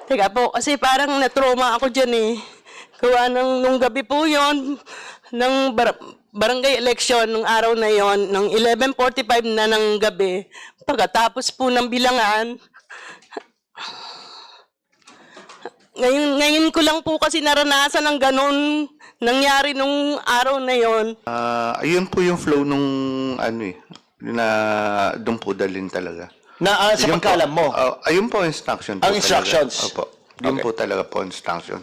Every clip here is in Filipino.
Teka po, kasi parang na-trauma ako dyan eh. Gawa nung gabi po yon ng barangay election, nung araw na yon, ng 11:45 na ng gabi. Pagkatapos po ng bilangan, ngayon ko lang po kasi naranasan ng ganun nangyari nung araw na yon. Ayun po yung flow nung ano eh, na doon po dalhin talaga. Na sa Yun po, pagkalam mo. ayun po instruction po Ang instructions. Talaga. Opo. Yun Okay. po talaga po instruction.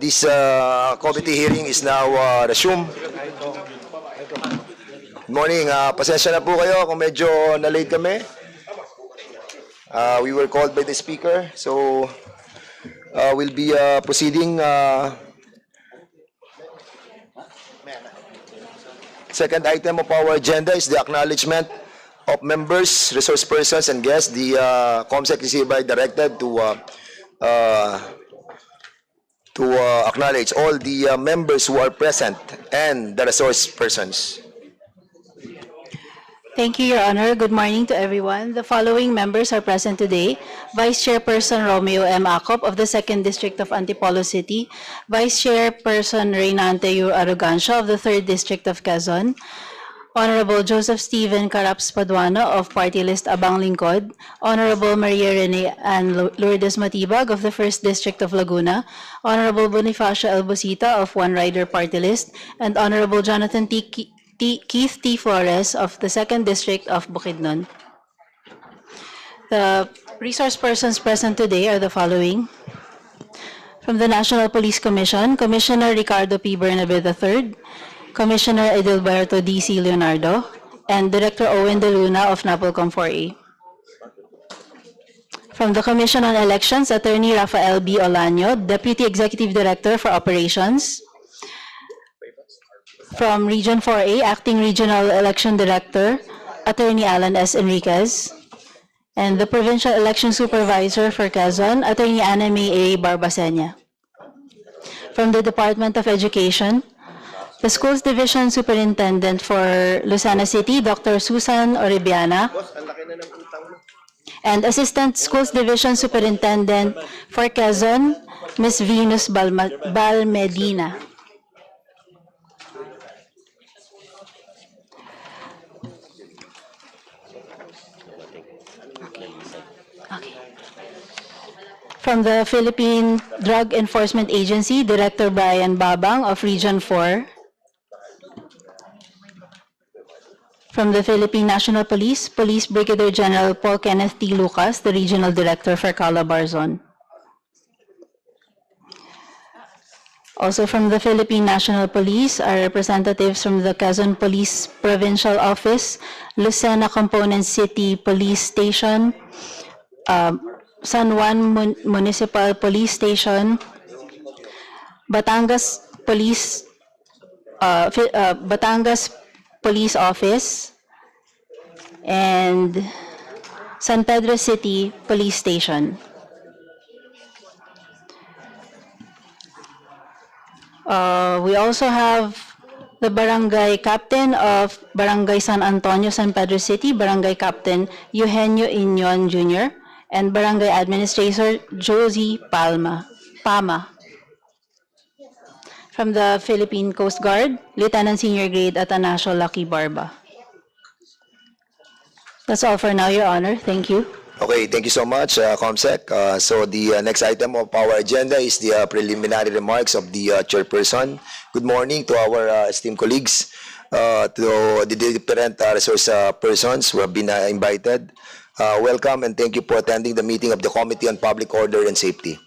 This committee hearing is now resumed. Good morning. Pasensya na po kayo kung medyo na-late kami. We were called by the speaker, so we'll be proceeding. Second item of our agenda is the acknowledgement of members, resource persons, and guests. The COMSEC is hereby directed to acknowledge all the members who are present and the resource persons. Thank you, Your Honor. Good morning to everyone. The following members are present today. Vice Chairperson Romeo M. Acop of the 2nd District of Antipolo City, Vice Chairperson Reynante U. Arrogancia of the 3rd District of Quezon, Honorable Joseph Stephen Caraps Paduano of Party List Abang Lingkod, Honorable Maria Rene Ann Lourdes Matibag of the 1st District of Laguna, Honorable Bonifacio Elbosita of One Rider Party List, and Honorable Jonathan Keith T. Flores of the 2nd District of Bukidnon. The resource persons present today are the following. From the National Police Commission, Commissioner Ricardo P. Bernabe III, Commissioner Edilberto D.C. Leonardo, and Director Owen De Luna of NAPOLCOM 4A. From the Commission on Elections, Attorney Rafael B. Olaño, Deputy Executive Director for Operations. From Region 4A, Acting Regional Election Director, Attorney Alan S. Enriquez. And the Provincial Election Supervisor for Quezon, Attorney Ana May A. Barbacena. From the Department of Education, the Schools Division Superintendent for Lucena City, Dr. Susan Oribiana. And Assistant Schools Division Superintendent for Quezon, Ms. Venus Balmedina. Okay. From the Philippine Drug Enforcement Agency, Director Brian Babang of Region 4. From the Philippine National Police, Police Brigadier General Paul Kenneth T. Lucas, the Regional Director for Calabar Zone. Also from the Philippine National Police are representatives from the Quezon Police Provincial Office, Lucena Component City Police Station, San Juan Municipal Police Station, Batangas Police Office, and San Pedro City Police Station. We also have the Barangay Captain of Barangay San Antonio, San Pedro City, Barangay Captain Eugenio Inyon Jr., and Barangay Administrator Josie Pama. From the Philippine Coast Guard, Lieutenant Senior Grade Atanasio Lucky Barba. That's all for now, Your Honor. Thank you. Okay, thank you so much, COMSEC. So the next item of our agenda is the preliminary remarks of the chairperson. Good morning to our esteemed colleagues, to the different resource persons who have been invited. Welcome and thank you for attending the meeting of the Committee on Public Order and Safety.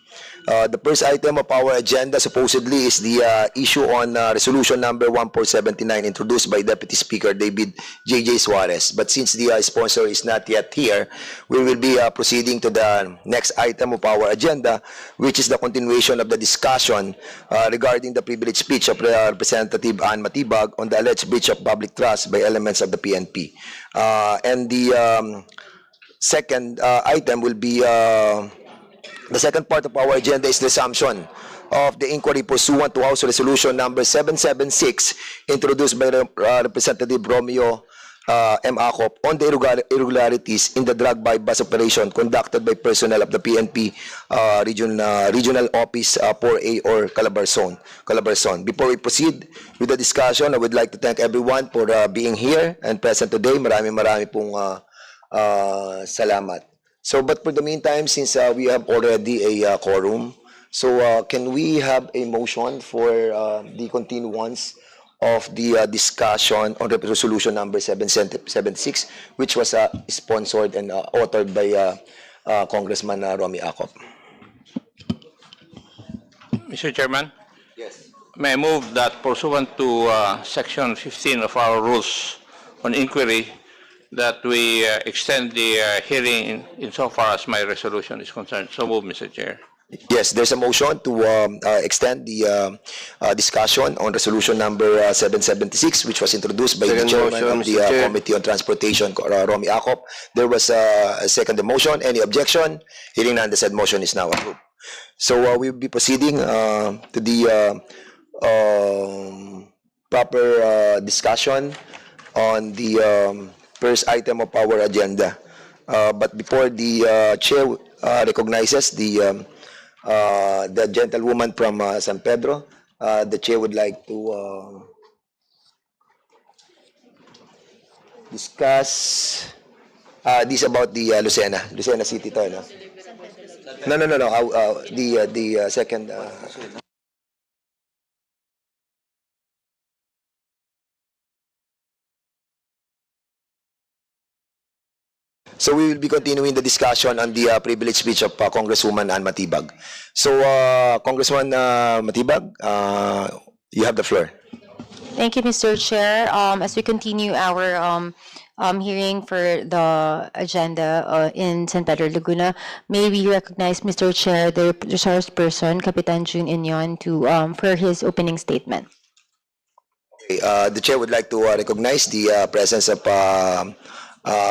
The first item of our agenda supposedly is the issue on resolution number 1479 introduced by Deputy Speaker David J.J. Suarez. But since the sponsor is not yet here, we will be proceeding to the next item of our agenda, which is the continuation of the discussion regarding the privileged speech of Representative Ann Matibag on the alleged breach of public trust by elements of the PNP. And the second item will be the second part of our agenda is the resumption of the inquiry pursuant to House Resolution number 776, introduced by Representative Romeo M. Acop on the irregularities in the drug by bus operation conducted by personnel of the PNP Regional Office 4A or Calabarzon. Before we proceed with the discussion, I would like to thank everyone for being here and present today. Marami pong salamat. So, but for the meantime, since we have already a quorum, so can we have a motion for the continuance of the discussion on resolution number 776, which was sponsored and authored by Congressman Romy Acop. Mr. Chairman, Yes. may I move that pursuant to Section 15 of our rules on inquiry, that we extend the hearing insofar as my resolution is concerned. So move, Mr. Chair. Yes, there's a motion to extend the discussion on resolution number 776, which was introduced by the Second chairman motion, of the Mr. Chair. Committee on Transportation, Romy Acop. There was a second motion. Any objection? Hearing none, the said motion is now approved. So we'll be proceeding to the proper discussion on the first item of our agenda. But before the chair recognizes the gentlewoman from San Pedro, the chair would like to discuss this about the Lucena City to, no? No. The second. So we will be continuing the discussion on the privilege speech of Congresswoman Ann Matibag. So Congresswoman Matibag, you have the floor. Thank you, Mr. Chair. As we continue our hearing for the agenda in San Pedro Laguna, may we recognize, Mr. Chair, the resource person, Kapitan June Inyon, for his opening statement. Okay, the chair would like to recognize the presence of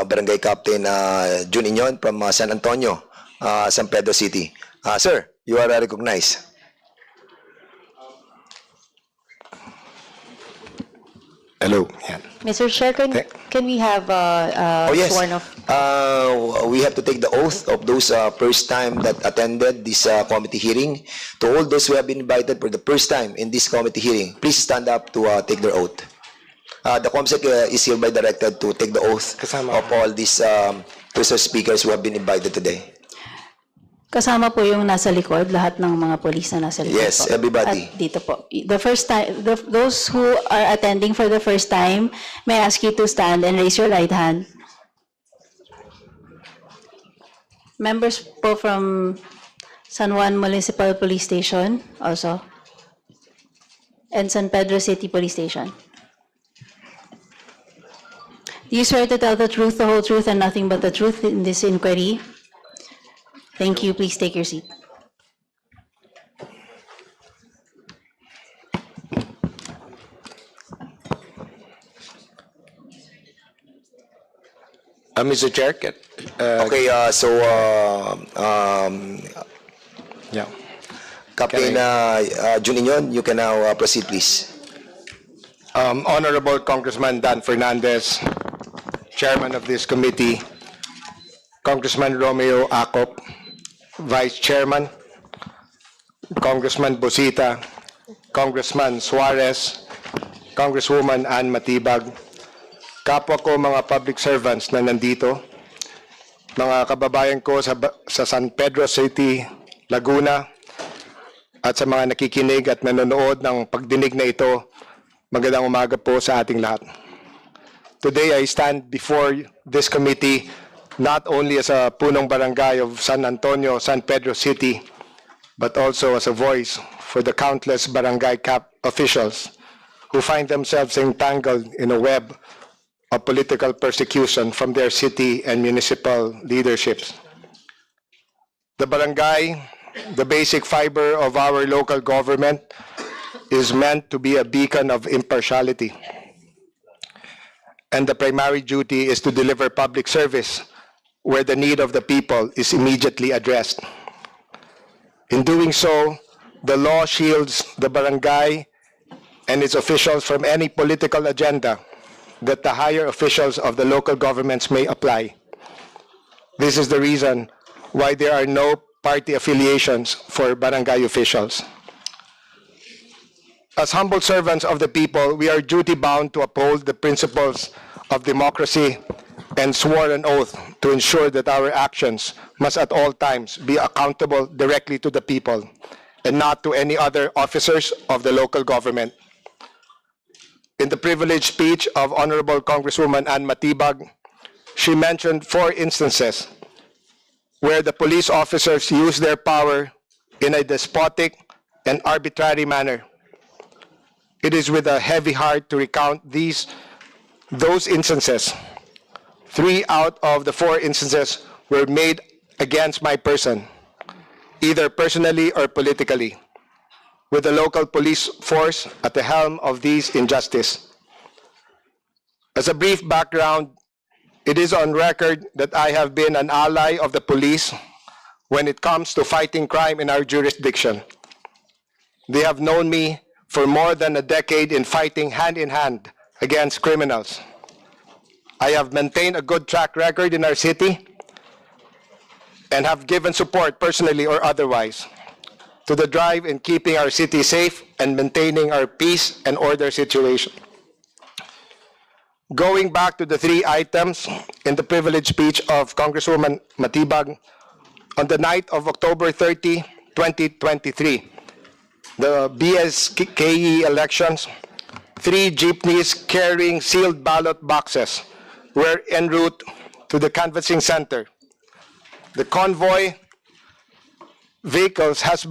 Barangay Captain June Inyon from San Antonio, San Pedro City. Sir, you are recognized. Hello. Yan. Mr. Chair, can we have Oh yes, sworn of? we have to take the oath of those first time that attended this committee hearing. To all those who have been invited for the first time in this committee hearing, please stand up to take their oath. The COMSEC is hereby directed to take the oath of all these resource speakers who have been invited today. Kasama po yung nasa likod, lahat ng mga polis na nasa likod Yes, po. everybody. At dito po. The first time, those who are attending for the first time, may I ask you to stand and raise your right hand. Members po from San Juan Municipal Police Station also. And San Pedro City Police Station. Do you swear to tell the truth, the whole truth, and nothing but the truth in this inquiry? Thank you. Please take your seat. Mr. Chair, Okay, so yeah. Captain June Inyon, you can now proceed, please. Honorable Congressman Dan Fernandez, Chairman of this committee, Congressman Romeo Acop, Vice Chairman, Congressman Bosita, Congressman Suarez, Congresswoman Ann Matibag, kapwa ko mga public servants na nandito, mga kababayan ko sa San Pedro City, Laguna, at sa mga nakikinig at nanonood ng pagdinig na ito, magandang umaga po sa ating lahat. Today, I stand before this committee not only as a punong barangay of San Antonio, San Pedro City, but also as a voice for the countless barangay officials who find themselves entangled in a web of political persecution from their city and municipal leaderships. The barangay, the basic fiber of our local government, is meant to be a beacon of impartiality. And the primary duty is to deliver public service where the need of the people is immediately addressed. In doing so, the law shields the barangay and its officials from any political agenda that the higher officials of the local governments may apply. This is the reason why there are no party affiliations for barangay officials. As humble servants of the people, we are duty-bound to uphold the principles of democracy and swore an oath to ensure that our actions must at all times be accountable directly to the people and not to any other officers of the local government. In the privileged speech of Honorable Congresswoman Ann Matibag, she mentioned 4 instances where the police officers used their power in a despotic and arbitrary manner. It is with a heavy heart to recount those instances. 3 out of the 4 instances were made against my person, either personally or politically, with the local police force at the helm of these injustice. As a brief background, it is on record that I have been an ally of the police when it comes to fighting crime in our jurisdiction. They have known me for more than a decade in fighting hand in hand against criminals. I have maintained a good track record in our city and have given support personally or otherwise to the drive in keeping our city safe and maintaining our peace and order situation. Going back to the 3 items in the privileged speech of Congresswoman Matibag, on the night of October 30, 2023, the BSKE elections, 3 jeepneys carrying sealed ballot boxes were en route to the canvassing center. The convoy vehicles was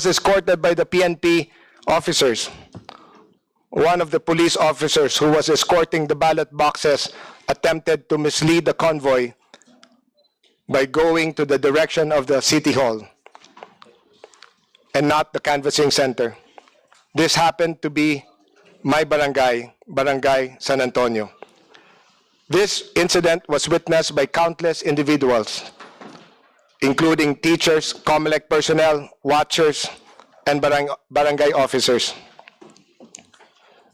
escorted by the PNP officers. One of the police officers who was escorting the ballot boxes attempted to mislead the convoy by going to the direction of the City Hall and not the canvassing center. This happened to be my barangay, Barangay San Antonio. This incident was witnessed by countless individuals, including teachers, COMELEC personnel, watchers, and barangay officers.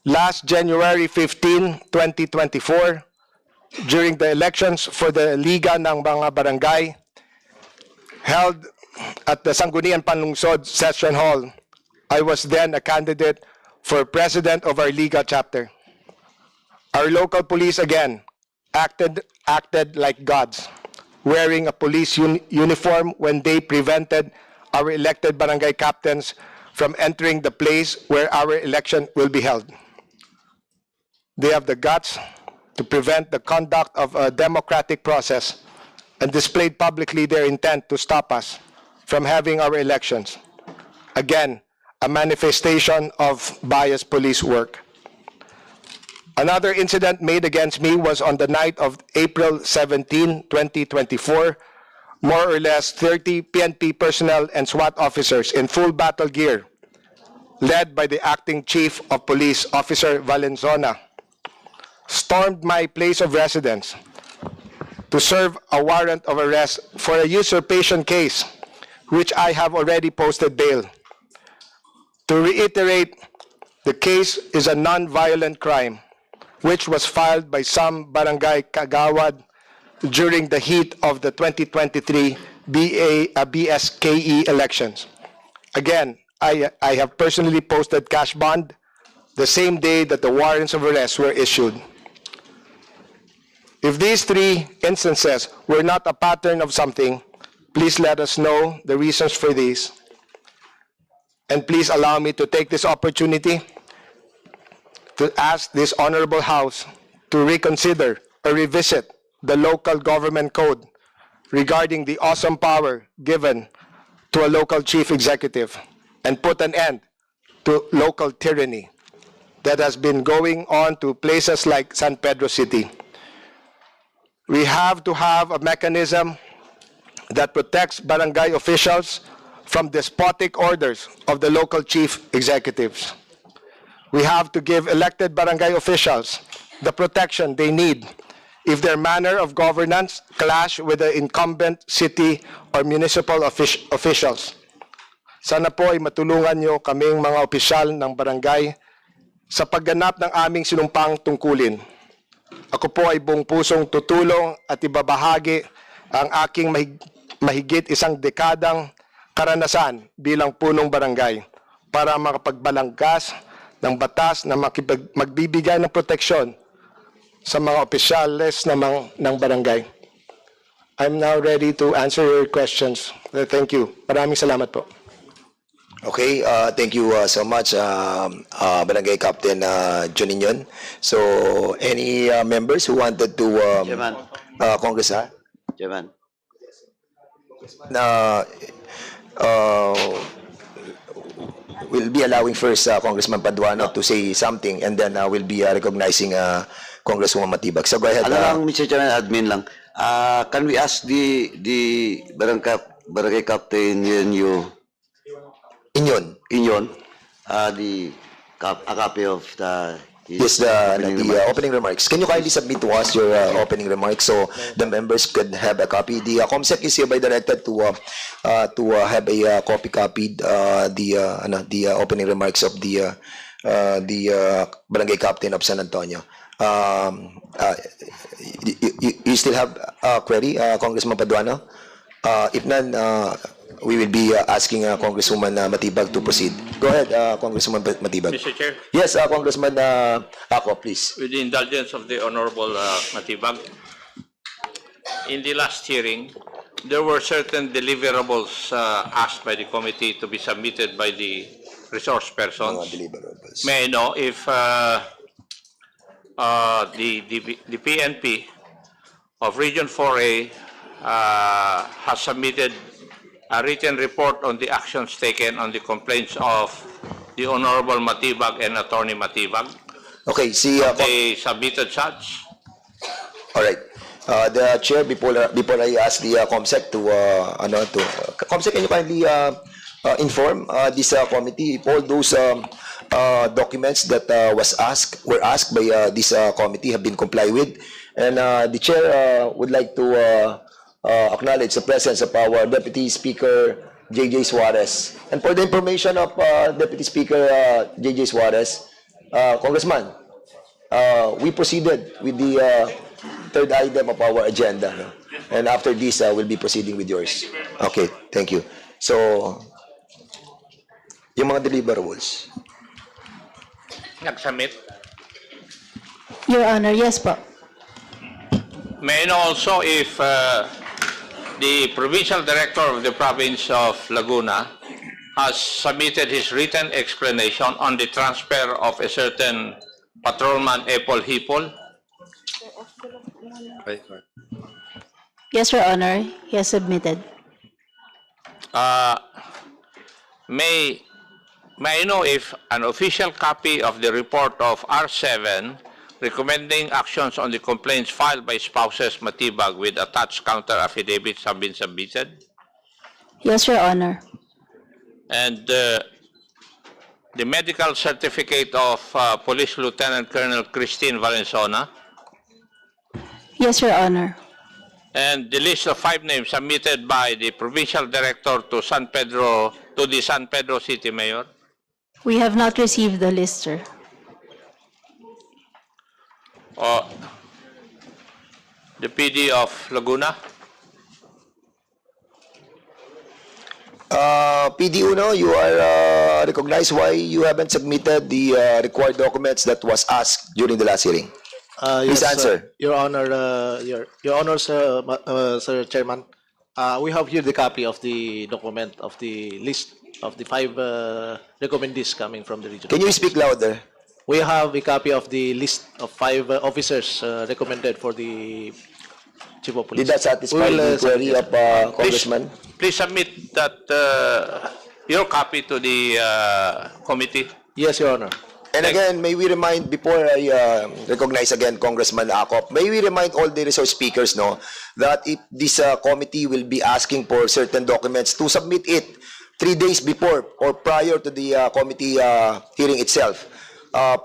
Last January 15, 2024, during the elections for the Liga ng mga Barangay held at the Sangguniang Panlungsod Session Hall, I was then a candidate for president of our Liga chapter. Our local police again acted like gods, wearing a police uniform when they prevented our elected barangay captains from entering the place where our election will be held. They have the guts to prevent the conduct of a democratic process and displayed publicly their intent to stop us from having our elections. Again, a manifestation of biased police work. Another incident made against me was on the night of April 17, 2024. More or less 30 PNP personnel and SWAT officers in full battle gear, led by the acting chief of police, Officer Valenzona, stormed my place of residence to serve a warrant of arrest for a usurpation case, which I have already posted bail. To reiterate, the case is a non-violent crime, which was filed by some barangay kagawad during the heat of the 2023 BSKE elections. Again, I have personally posted cash bond the same day that the warrants of arrest were issued. If these 3 instances were not a pattern of something, please let us know the reasons for these. And please allow me to take this opportunity to ask this honorable House to reconsider or revisit the local government code regarding the awesome power given to a local chief executive and put an end to local tyranny that has been going on to places like San Pedro City. We have to have a mechanism that protects barangay officials from despotic orders of the local chief executives. We have to give elected barangay officials the protection they need if their manner of governance clash with the incumbent city or municipal officials. Sana po ay matulungan nyo kaming mga opisyal ng barangay sa pagganap ng aming sinumpang tungkulin. Ako po ay buong pusong tutulong at ibabahagi ang aking mahigit isang dekadang karanasan bilang punong barangay para makapagbalangkas ng batas na magbibigay ng proteksyon sa mga opisyales ng barangay. I'm now ready to answer your questions. Thank you. Maraming salamat po. Okay, thank you so much, Barangay Captain Juninyon. So, any members who wanted to, Chairman. Congress, Chairman. We'll be allowing first Congressman Paduano to say something, and then we'll be recognizing Congresswoman Matibag. So go ahead. Ano lang, Mr. Chairman, admin lang. Can we ask the barangay captain Inyon. a copy of Yes, the opening remarks. Can you kindly submit to us your opening remarks so the members could have a copy? The COMSEC is hereby directed to have a copy copied the opening remarks of the Barangay Captain of San Antonio. You still have a query, Congressman Paduano? If none, we will be asking Congresswoman Matibag to proceed. Go ahead, Congresswoman Matibag. Mr. Chair, Yes, Congressman Ako, please. with the indulgence of the Honorable Matibag, in the last hearing, there were certain deliverables asked by the committee to be submitted by the resource persons. Deliverables. May I know if the PNP of Region 4A has submitted a written report on the actions taken on the complaints of the Honorable Matibag and Attorney Matibag? Okay, see, They submitted such? all right. The chair, before I ask the COMSEC COMSEC, can you kindly inform this committee if all those documents that were asked by this committee have been complied with? And the chair would like to acknowledge the presence of our Deputy Speaker J.J. Suarez. And for the information of Deputy Speaker J.J. Suarez, Congressman, we proceeded with the third item of our agenda. No? And after this, we'll be proceeding with yours. Okay, thank you. So, yung mga deliverables. Nag-submit? Your Honor, yes po. May I know also if the Provincial Director of the Province of Laguna has submitted his written explanation on the transfer of a certain patrolman, Apple Hipol? Yes, Your Honor, he has submitted. May I know if an official copy of the report of R7 recommending actions on the complaints filed by spouses Matibag with attached counter affidavits have been submitted? Yes, Your Honor. And the medical certificate of Police Lieutenant Colonel Christine Valenzona, Yes, Your Honor. and the list of 5 names submitted by the Provincial Director to the San Pedro City Mayor. We have not received the list, sir. The PD of Laguna. PD Uno, you are recognized. Why you haven't submitted the required documents that was asked during the last hearing? Please answer. Your Honor, Your Honor, Sir Chairman, we have here the copy of the document of the list of the 5 recommendees coming from the region. Can you speak louder? We have a copy of the list of 5 officers recommended for the Chief of Police. Did that satisfy We will, the query of Congressman? Please submit that your copy to the committee. Yes, Your Honor. And again, may we remind, before I recognize again Congressman Acop, may we remind all the resource speakers, no, that if this committee will be asking for certain documents, to submit it 3 days before or prior to the committee hearing itself,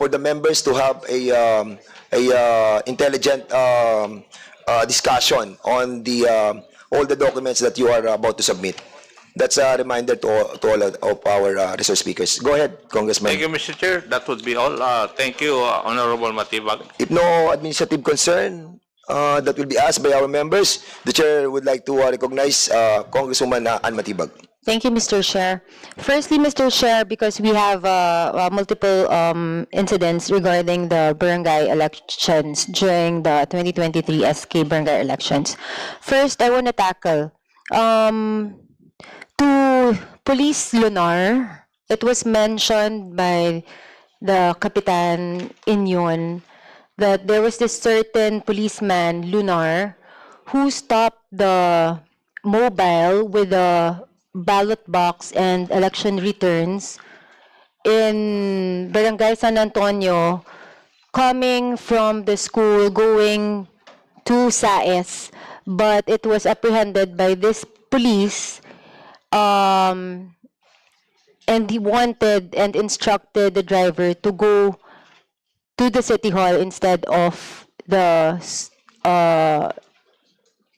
for the members to have a intelligent discussion on the all the documents that you are about to submit. That's a reminder to all of our resource speakers. Go ahead, Congressman. Thank you, Mr. Chair. That would be all. Thank you, Honorable Matibag. If no administrative concern that will be asked by our members, the chair would like to recognize Congresswoman Ann Matibag. Thank you, Mr. Chair. Firstly, Mr. Chair, because we have multiple incidents regarding the barangay elections during the 2023 SK barangay elections. First, I want to tackle to Police Lunar. It was mentioned by the Kapitan Inyon that there was this certain policeman, Lunar, who stopped the mobile with a ballot box and election returns in Barangay San Antonio, coming from the school going to SAES, but it was apprehended by this police, and he wanted and instructed the driver to go to the City Hall instead of the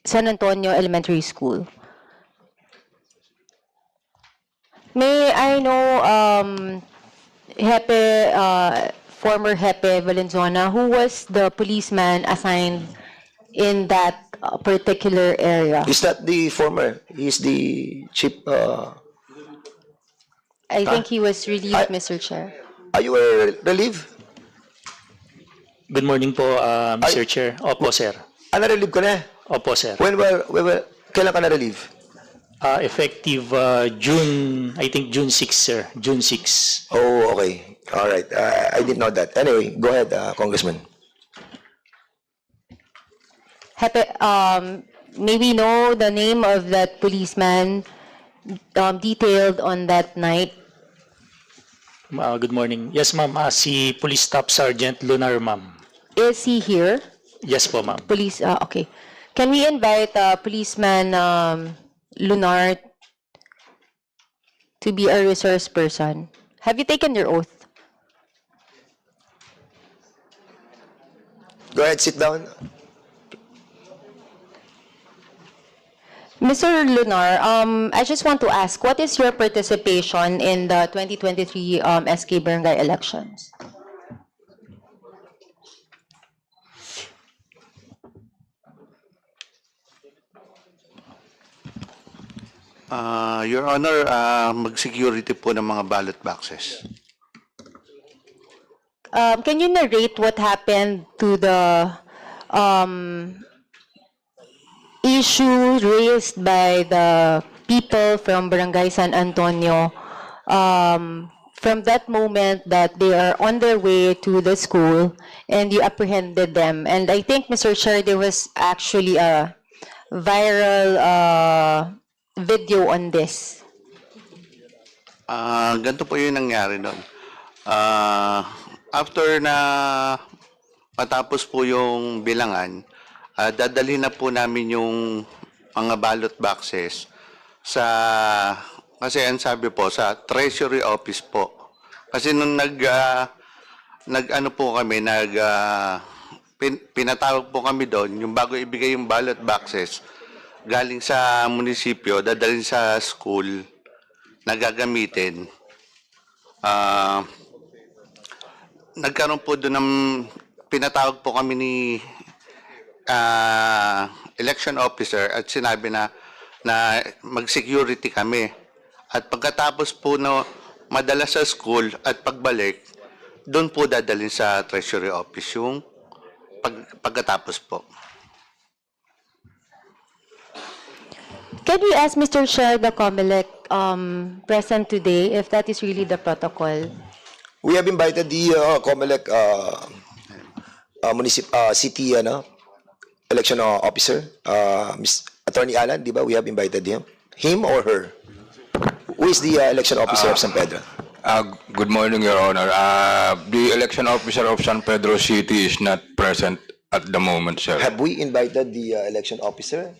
San Antonio Elementary School. May I know former Hepe Valenzuela, who was the policeman assigned in that particular area? Is that the former? He's the chief. I think he was relieved, Mr. Chair. Are you relieved? Good morning po, Mr. Chair. Opo, sir. Na-relieve ka na? Opo, sir. Kailan ka na-relieve? Effective June, I think June 6, sir. June 6. Oh, okay. All right. I didn't know that. Anyway, go ahead, Congressman. May we know the name of that policeman detailed on that night? Good morning. Yes, ma'am. Si Police Staff Sergeant Lunar, ma'am. Is he here? Yes po, ma'am. Police, okay. Can we invite policeman Lunar to be a resource person? Have you taken your oath? Go ahead, sit down. Mr. Lunar, I just want to ask, what is your participation in the 2023 SK Barangay elections? Your Honor, mag-security po ng mga ballot boxes. Can you narrate what happened to the issue raised by the people from Barangay San Antonio from that moment that they are on their way to the school and you apprehended them? And I think, Mr. Chair, there was actually a viral video on this. Ganito po yung nangyari doon. After na matapos po yung bilangan, dadalhin na po namin yung mga ballot boxes kasi ang sabi po sa Treasury Office po. Kasi nung nag-ano po kami, pinatawag po kami doon, yung bago ibigay yung ballot boxes, galing sa munisipyo, dadalhin sa school na gagamitin. Nagkaroon po doon ng pinatawag po kami ni election officer at sinabi na mag-security kami. At pagkatapos po na madala sa school at pagbalik, doon po dadalhin sa Treasury Office yung pagkatapos po. Can we ask Mr. Chair, the COMELEC present today, if that is really the protocol? We have invited the COMELEC city election officer, Ms. Attorney Alan, di ba? We have invited him or her. Who is the election officer of San Pedro? Good morning, Your Honor. The election officer of San Pedro City is not present at the moment, sir. Have we invited the election officer?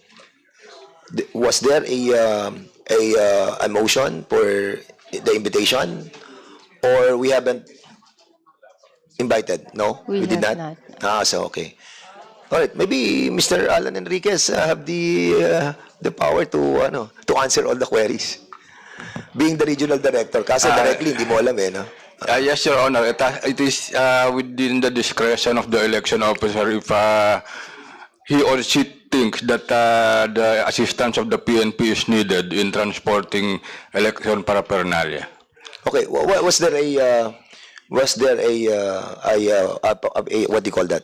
Was there a motion for the invitation, or we haven't invited? No, We did have not. not. So okay. All right. Maybe Mr. Alan Enriquez have the power to answer all the queries. being the regional director. Kasi directly, hindi mo alam eh, no? Yes, Your Honor. It is within the discretion of the election officer if he or she thinks that the assistance of the PNP is needed in transporting election paraphernalia. Okay, was there a what do you call that?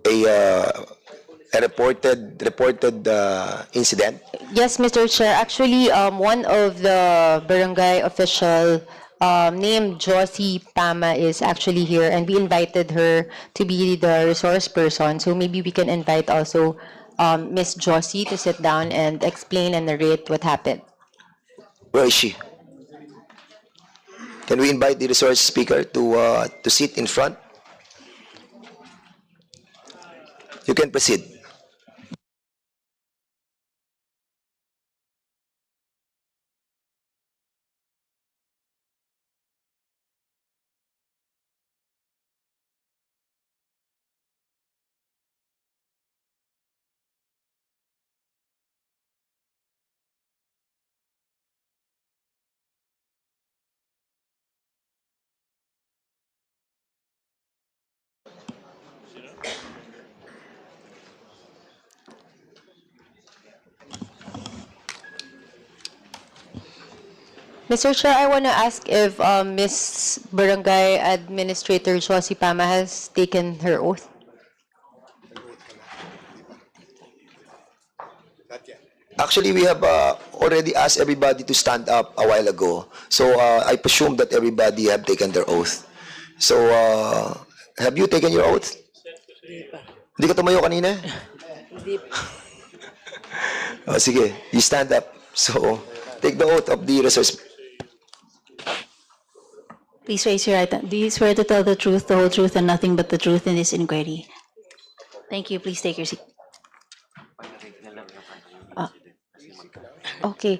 A reported incident? Yes, Mr. Chair. Actually, one of the barangay official named Josie Pama is actually here, and we invited her to be the resource person. So maybe we can invite also Miss Josie to sit down and explain and narrate what happened. Where is she? Can we invite the resource speaker to sit in front? You can proceed. Mr. Chair, I want to ask if Ms. Barangay Administrator Josie Pama has taken her oath. Actually, we have already asked everybody to stand up a while ago. So I presume that everybody have taken their oath. So have you taken your oath? Hindi ka tumayo kanina? Hindi. Oh, sige, you stand up. So take the oath of the resource. Please raise your right hand. Do you swear to tell the truth, the whole truth, and nothing but the truth in this inquiry? Thank you. Please take your seat. Okay.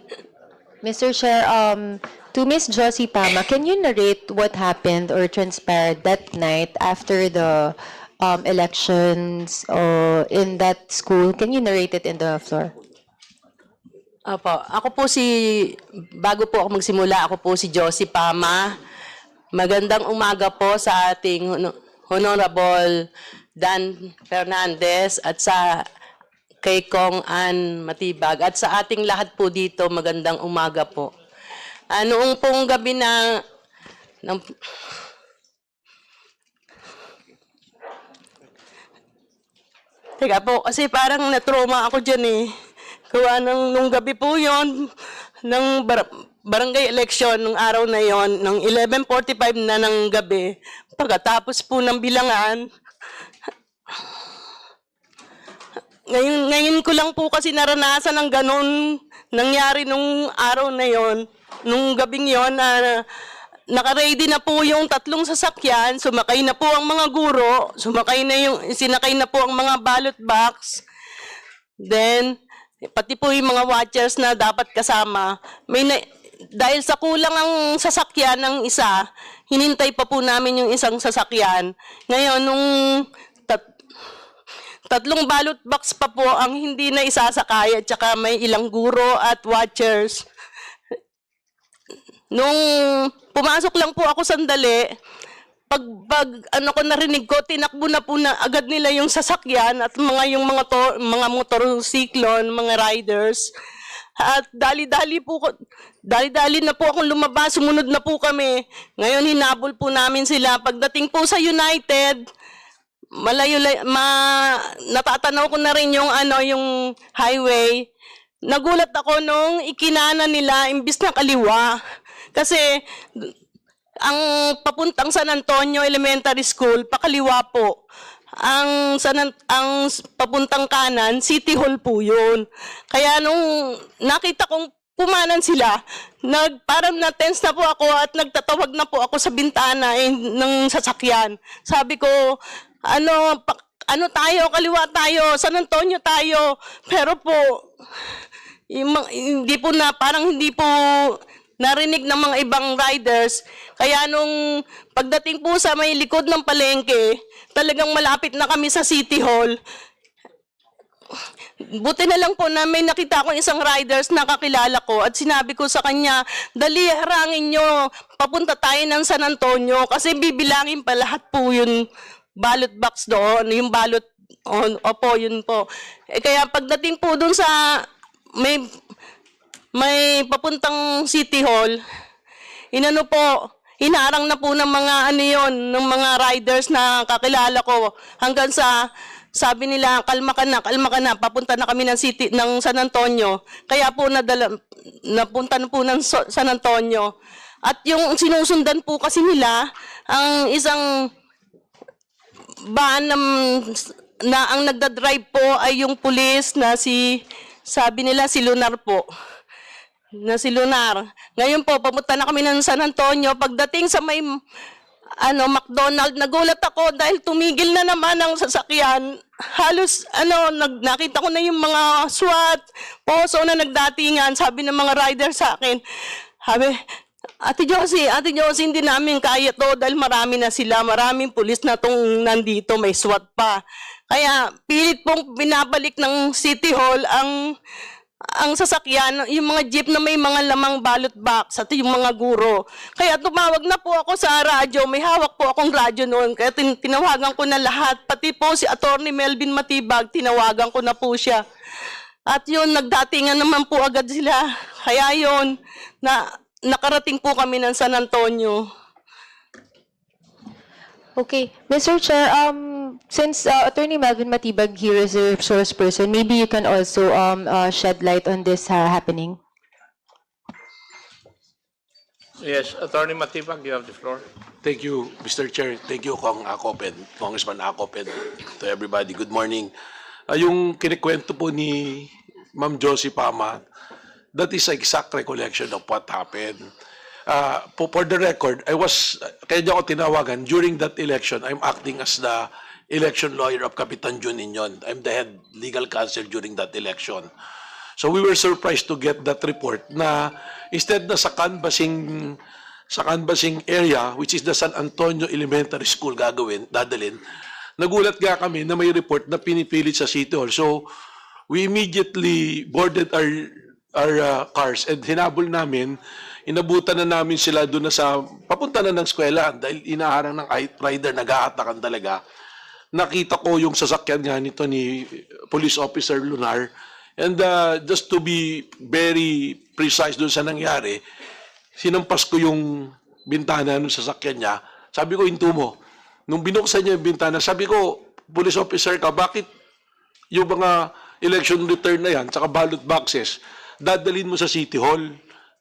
Mr. Chair, to Ms. Josie Pama, can you narrate what happened or transpired that night after the elections in that school? Can you narrate it in the floor? Opo, ako po bago po ako magsimula, ako po si Josie Pama. Magandang umaga po sa ating Honorable Dan Fernandez at sa kay Kong Ann Matibag at sa ating lahat po dito, magandang umaga po. Noong pong gabi Teka po, kasi parang na-trauma ako dyan eh. Gawa nung gabi po yon ng barangay election, nung araw na yon, ng 11:45 na ng gabi, pagkatapos po ng bilangan, ngayon ko lang po kasi naranasan ng ganun nangyari nung araw na yon, nung gabing yon na naka-ready na po yung 3 sasakyan, sumakay na po ang mga guro, sinakay na po ang mga ballot box, then pati po yung mga watchers na dapat kasama. Dahil sa kulang ang sasakyan ng isa, hinintay pa po namin yung isang sasakyan. Ngayon, nung 3 ballot box pa po ang hindi na isasakay at saka may ilang guro at watchers. Nung pumasok lang po ako sandali, pag narinig ko, tinakbo na po na agad nila yung sasakyan at yung mga motorsiklo, mga riders. At dali-dali na po akong lumabas, sumunod na po kami. Ngayon hinabol po namin sila. Pagdating po sa United, natatanaw ko na rin yung highway. Nagulat ako nung ikinana nila imbis na kaliwa. Kasi ang papuntang San Antonio Elementary School, pakaliwa po. Ang papuntang kanan, City Hall po yun. Kaya nung nakita kong pumanan sila, parang na-tense na po ako at nagtatawag na po ako sa bintana ng sasakyan. Sabi ko, ano tayo, kaliwa tayo, San Antonio tayo. Pero po, parang hindi po narinig ng mga ibang riders. Kaya nung pagdating po sa may likod ng palengke, talagang malapit na kami sa City Hall. Buti na lang po na may nakita ko isang riders na kakilala ko at sinabi ko sa kanya, dali harangin nyo, papunta tayo ng San Antonio kasi bibilangin pa lahat po yung ballot box doon, yung ballot, opo, yun po. Kaya pagdating po doon sa may papuntang City Hall, inano po, hinarang na po ng mga ano yun, ng mga riders na kakilala ko hanggang sa sabi nila, kalma ka na, papunta na kami ng San Antonio. Kaya po napunta na po ng San Antonio. At yung sinusundan po kasi nila, ang isang van na ang nagdadrive po ay yung pulis na sabi nila si Lunar po. Na si Lunar. Ngayon po, papunta na kami ng San Antonio. Pagdating sa may McDonald, nagulat ako dahil tumigil na naman ang sasakyan. Halos, nakita ko na yung mga SWAT, poso na nagdatingan. Sabi ng mga rider sa akin, Ate Josie, hindi namin kaya to dahil marami na sila, maraming pulis na tong nandito, may SWAT pa. Kaya pilit pong binabalik ng City Hall ang sasakyan, yung mga jeep na may mga lamang ballot box at yung mga guro. Kaya tumawag na po ako sa radyo, may hawak po akong radyo noon, kaya tinawagan ko na lahat, pati po si Attorney Melvin Matibag, tinawagan ko na po siya. At yun, nagdatingan naman po agad sila. Kaya yun, nakarating po kami ng San Antonio. Okay, Mr. Chair, since Attorney Melvin Matibag here is a resource person, maybe you can also shed light on this happening. Yes, Attorney Matibag, you have the floor. Thank you, Mr. Chair. Thank you, Congressman Acop, and to everybody. Good morning. Yung kinikwento po ni Ma'am Josie Pama, that is exact recollection of what happened. For the record, kaya niya ako tinawagan, during that election, I'm acting as the election lawyer of Capitan Jun Inyon. I'm the head legal counsel during that election. So we were surprised to get that report na instead na sa canvassing area, which is the San Antonio Elementary School dadalhin, nagulat nga kami na may report na pinipilit sa City Hall. So we immediately boarded our cars and hinabol namin, inabutan na namin sila doon na papunta na ng eskwela dahil inaharang ng rider, nag-aatakan talaga. Nakita ko yung sasakyan nga nito ni Police Officer Lunar. And just to be very precise doon sa nangyari, sinampas ko yung bintana ng sasakyan niya. Sabi ko, hinto mo. Nung binuksan niya yung bintana, sabi ko, Police Officer ka, bakit yung mga election return na yan, tsaka ballot boxes, dadalhin mo sa City Hall?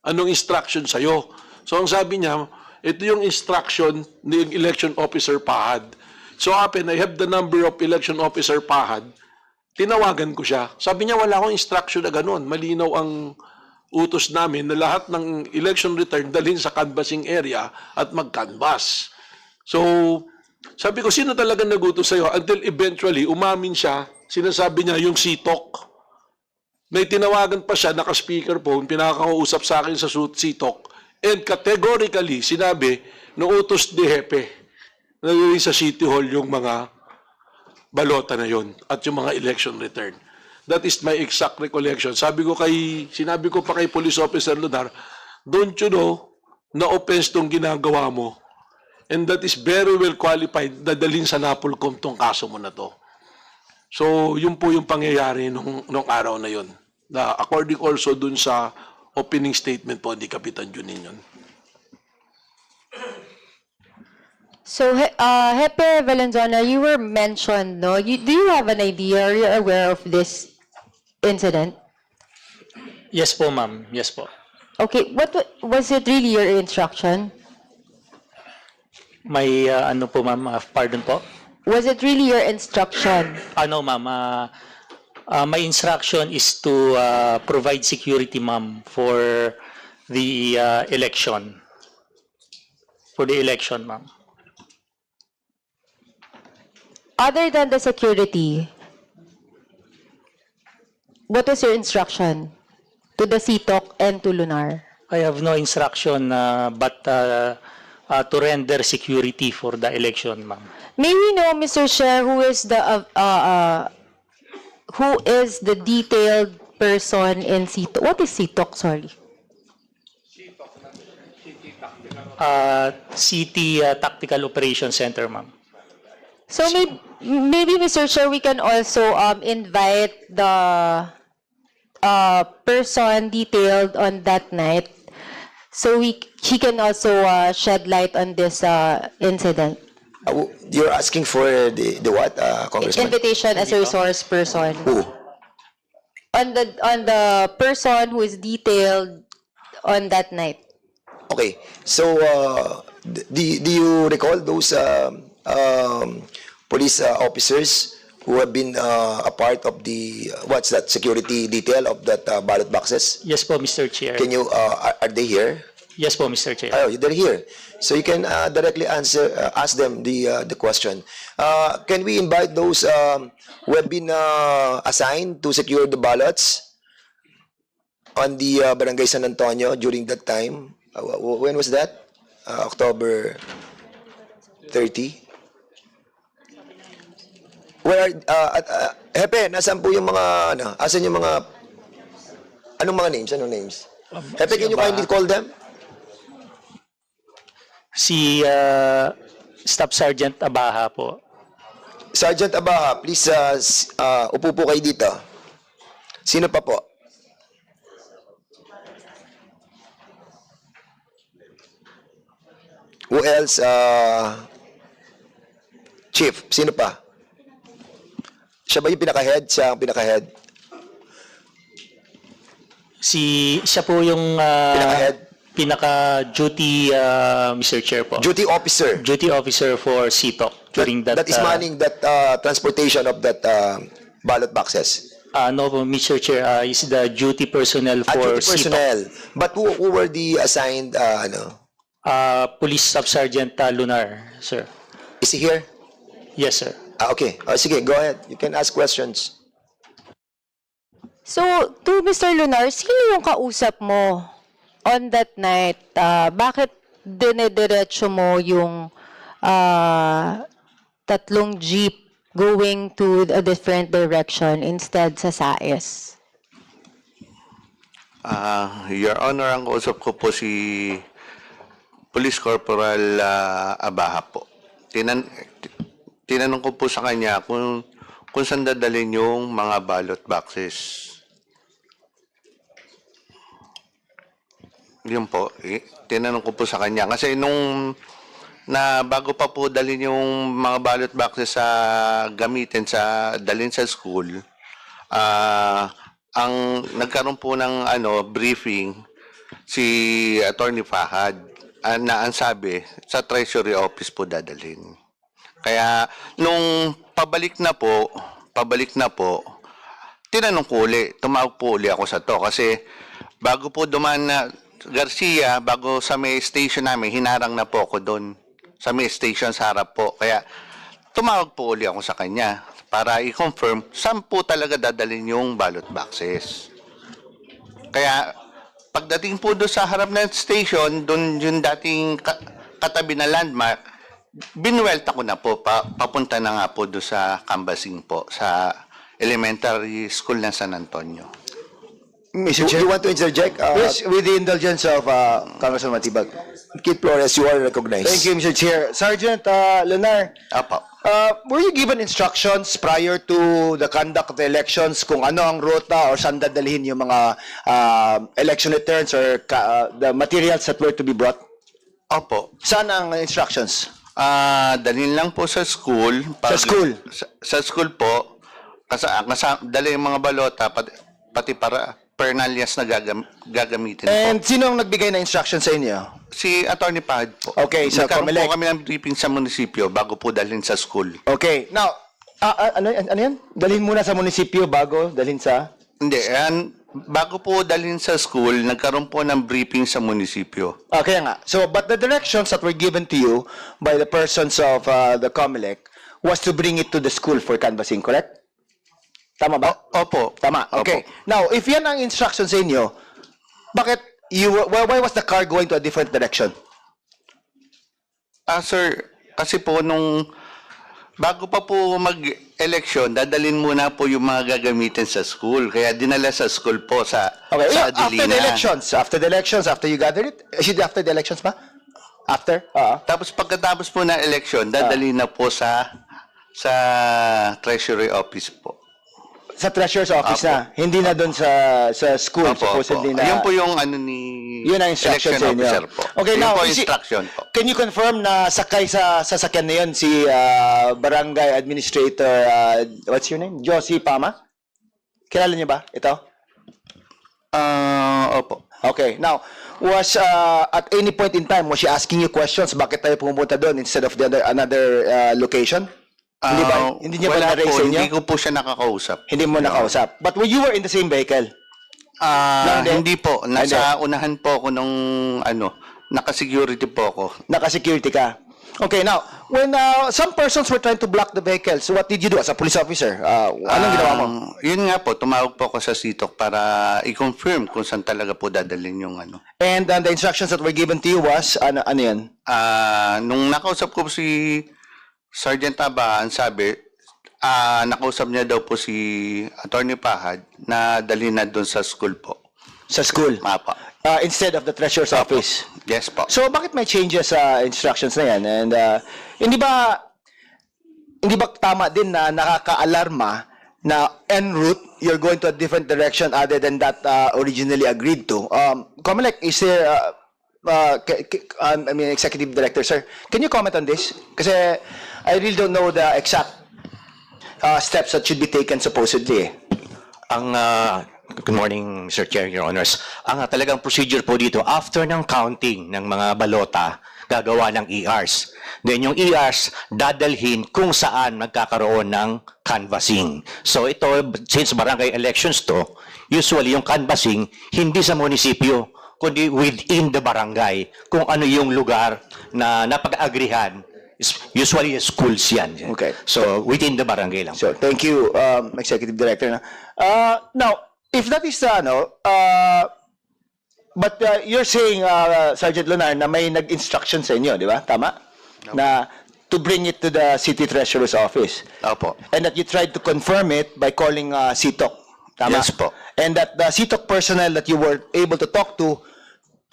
Anong instruction sa'yo? So ang sabi niya, ito yung instruction ng election officer Pahad. So happen, I have the number of election officer Pahad. Tinawagan ko siya. Sabi niya, wala akong instruction na ganun. Malinaw ang utos namin na lahat ng election return dalhin sa canvassing area at mag-canvass. So sabi ko, sino talaga nagutos sa'yo? Until eventually, umamin siya, sinasabi niya yung CTOC. May tinawagan pa siya, naka-speakerphone, pinakakausap sa akin sa CTOC, and categorically sinabi na utos de Hepe na sa City Hall yung mga balota na yon at yung mga election return. That is my exact recollection. Sinabi ko pa kay Police Officer Lunar, don't you know na offense tong ginagawa mo? And that is very well qualified na dalhin sa Napolcom tong kaso mo na to. So, yun po yung pangyayari nung araw na yun. Na according also dun sa opening statement po ni Capitan Juninyon. So, Hepe Valenzuela, you were mentioned, no? Do you have an idea? Are you aware of this incident? Yes po, ma'am. Yes po. Okay, what was it really your instruction? May ano po, ma'am? Pardon po? Was it really your instruction? Ano, ma'am? My instruction is to provide security, ma'am, for the election. For the election, ma'am. Other than the security, what was your instruction to the CTOC and to Lunar? I have no instruction but to render security for the election, ma'am. May we know, Mr. Chair, who is who is the detailed person in CTOC? What is CTOC? Sorry. City Tactical Operations Center, ma'am. So maybe, Mr. Chair, we can also invite the person detailed on that night, so he can also shed light on this incident. You're asking for the what, Congressman? Invitation as a resource person. Who? On the person who is detailed on that night. Okay, so do you recall those police officers who have been a part of the what's that security detail of that ballot boxes? Yes po, Mr. Chair. Can you are they here? Yes po, Mr. Chair. Oh, they're here, so you can directly ask them the question. Can we invite those who have been assigned to secure the ballots on the Barangay San Antonio during that time? When was that? October 30? Where, Hepe, nasaan po yung mga, asan yung mga, anong mga names? Anong names? Hepe, can you kindly call them? Si Staff Sergeant Abaha po. Sergeant Abaha, please, upo po kayo dito. Sino pa po? Who else? Chief, sino pa? Siya ba yung pinaka-head? Siya ang pinaka-head? Siya po yung Pinaka-head? pinaka-duty, Mr. Chair po. Duty officer. Duty officer for CTOC during that. That is manning that transportation of that ballot boxes. No po, Mr. Chair, is the duty personnel for Duty personnel. But who were the assigned, Police Staff Sergeant Lunar, sir. Is he here? Yes, sir. Okay. Sige, go ahead. You can ask questions. So, to Mr. Lunar, sino yung kausap mo on that night? Bakit dinediretso mo yung tatlong jeep going to a different direction instead sa SAES? Your Honor, ang kausap ko po si Police Corporal Abaha po. Tinanong ko po sa kanya kung saan dadalhin yung mga ballot boxes. Yun po, tinanong ko po sa kanya. Kasi bago pa po dalhin yung mga ballot boxes dalhin sa school, ang nagkaroon po ng briefing si Attorney Fahad. Na ang sabi, sa Treasury Office po dadalhin. Kaya, nung pabalik na po, tinanong ko uli, tumawag po uli ako sa to. Kasi, bago po dumaan na Garcia, bago sa may station namin, hinarang na po ako doon. Sa may station sa harap po. Kaya, tumawag po uli ako sa kanya para i-confirm saan po talaga dadalhin yung ballot boxes. Kaya, pagdating po doon sa harap ng station, doon yung dating katabi na landmark, binuwelta ko na po, papunta na nga po doon sa Cambasing po, sa elementary school ng San Antonio. Mr. Chair, you want to interject? Yes, with the indulgence of Congressman Matibag. Kit Flores, you are recognized. Thank you, Mr. Chair. Sergeant Lunar, Apo. were you given instructions prior to the conduct of the elections kung ano ang ruta or saan dadalhin yung mga election returns or the materials that were to be brought? Opo. Saan ang instructions? Dalhin lang po sa school. Sa school? Sa school po. Dali yung mga balota, pati para pernalias na gagamitin And po. sino ang nagbigay na instructions sa inyo? Si Attorney Fahad po. Okay, so Nagkaroon Comelec. po kami ng briefing sa munisipyo bago po dalhin sa school. Okay, now, ano yan? Dalhin muna sa munisipyo bago dalhin sa? Hindi, bago po dalhin sa school, nagkaroon po ng briefing sa munisipyo. Okay nga. So, but the directions that were given to you by the persons of the COMELEC was to bring it to the school for canvassing, correct? Tama ba? Opo. Tama, okay. Opo. Now, if yan ang instructions sa inyo, bakit why was the car going to a different direction? Sir, kasi po bago pa po election, dadalhin muna po yung mga gagamitin sa school. Kaya dinala sa school po sa Okay, sa after the Adelina. elections, after you gather it, is it after the elections ba? After? Tapos pagkatapos po ng election, dadalhin na po sa Treasury Office po. Sa treasurer's office na, hindi na doon sa school, supposedly na. Yun po yung ano ni Yun ang instruction election sa inyo. officer po. Okay, Yun now, po is it- instruction po. Can you confirm na sakay sa sasakyan na yun si Barangay Administrator, what's your name? Josie Pama? Kilala niyo ba ito? Opo. Okay, now, was at any point in time, was she asking you questions? Bakit tayo pumunta doon instead of the another location? Hindi ba? Hindi niya ba Wala na-raise po, sa inyo? hindi ko po siya nakakausap. Hindi mo nakausap. But when you were in the same vehicle? Hindi po. Nasa unahan po ako nung naka-security po ako. Naka-security ka. Okay, now, when some persons were trying to block the vehicles, what did you do as a police officer? Anong ginawa mo? Yun nga po, tumawag po ako sa CITOC para i-confirm kung saan talaga po dadalhin yung ano. And the instructions that were given to you was, ano yan? Nung nakausap ko si Sergeant Abahan, sabi, nakausap niya daw po si Attorney Pahad na dalhin na doon sa school po. Sa school? Mapa. Instead of the treasurer's office? Yes po. So, bakit may changes sa instructions na yan? And hindi ba tama din na nakaka-alarma na en route, you're going to a different direction other than that originally agreed to? Comelec, is there, Executive Director, sir, can you comment on this? Kasi I really don't know the exact steps that should be taken supposedly. Good morning, Mr. Chair, Your Honors. Ang talagang procedure po dito, after ng counting ng mga balota, gagawa ng ERs. Then yung ERs, dadalhin kung saan magkakaroon ng canvassing. So ito, since barangay elections to, usually yung canvassing, hindi sa munisipyo, kundi within the barangay, kung ano yung lugar na napag-agrihan. Usually schools yan. Okay. So within the barangay lang. So, thank you, Executive Director. Now, if that is but you're saying, Sergeant Lunar, na may nag-instruction sa inyo, di ba? Tama? No. Na to bring it to the City Treasurer's office. Opo. And that you tried to confirm it by calling CITOC. Tama? Yes po. And that the CITOC personnel that you were able to talk to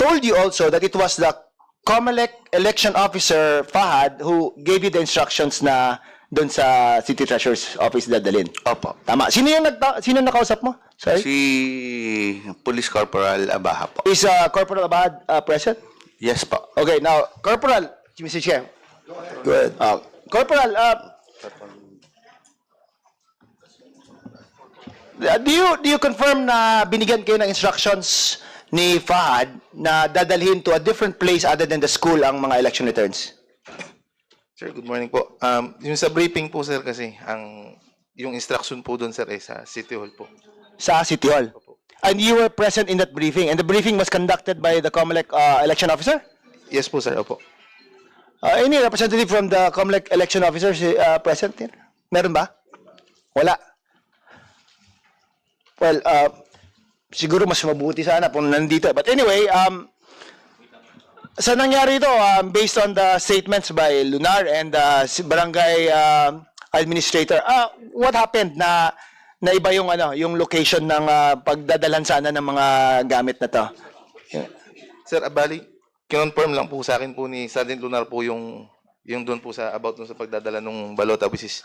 told you also that it was the COMELEC election officer, Fahad, who gave you the instructions na doon sa City Treasurer's office dadalhin. Opo. Tama. Sino nakausap mo? Sorry? Si Police Corporal Abaha po. Is Corporal Abad present? Yes po. Okay, now, Corporal, Mr. Chair. Go ahead. Corporal, do you confirm na binigyan kayo ng instructions ni Fahad na dadalhin to a different place other than the school ang mga election returns? Sir, good morning po. Yung sa briefing po, sir, kasi yung instruction po doon, sir, ay sa City Hall po. Sa City Hall? And you were present in that briefing? And the briefing was conducted by the COMELEC election officer? Yes po, sir. Opo. Any representative from the COMELEC election officers present here? Meron ba? Wala. Well, siguro mas mabuti sana kung nandito. But anyway, sa nangyari ito, based on the statements by Lunar and barangay administrator, what happened na iba yung yung location ng pagdadalan sana ng mga gamit na to? Sir, bali, kinonfirm lang po sa akin po ni Sergeant Lunar po yung doon po sa about doon sa pagdadala ng balota, which is